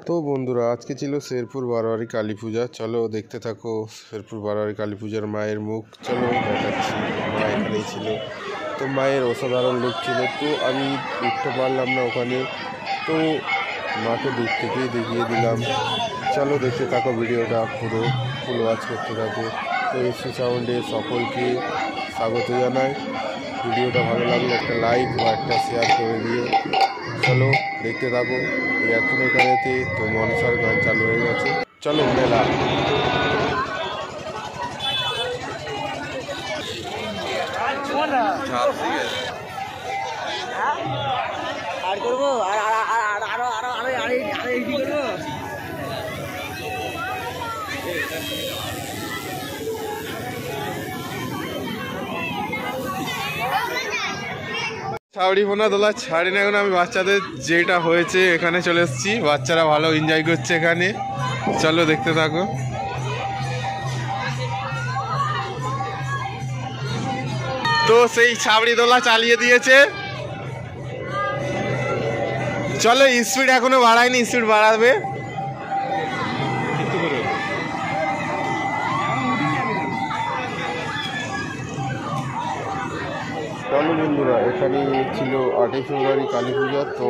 তো বন্ধুরা, আজকে ছিল শেরপুর বারোয়ারি কালী পূজা। চলো দেখতে থাকো শেরপুর বারোয়ারি কালী পূজার মায়ের মুখ। চলো দেখাচ্ছি। মা এখানেই ছিল। তো মায়ের অসাধারণ লুক ছিল। তো আমি উঠতে পারলাম না ওখানে, তো মাকে দূর থেকেই দেখিয়ে দিলাম। চলো দেখতে থাকো ভিডিওটা, পুরো ফুল ওয়াচ করতে থাকো। তো এসি সাউন্ডে সকলকে স্বাগত জানাই। ভিডিওটা ভালো লাগলে একটা লাইক বা একটা শেয়ার করে দিও। চলো দেখতে থাকো। এখন এখানেতে তো মনসার গান চালু হয়ে গেছে। চলো মেলা। আর করবো আর আরো আরো আরো আরো কি করবো। ছাউড়ি পোনা দোলা ছাড়ি না, এখন আমি বাচ্চাদের যেটা হয়েছে এখানে চলে এসেছি। বাচ্চারা ভালো এনজয় করছে এখানে। চলো দেখতে থাকো। তো সেই ছাবড়ি দোলা চালিয়ে দিয়েছে। চলো স্পিড এখনো বাড়ায়নি, স্পিড বাড়াবে। চলো বন্ধুরা, এখানে ছিল 8ই ফেব্রুয়ারি কালী পূজা। তো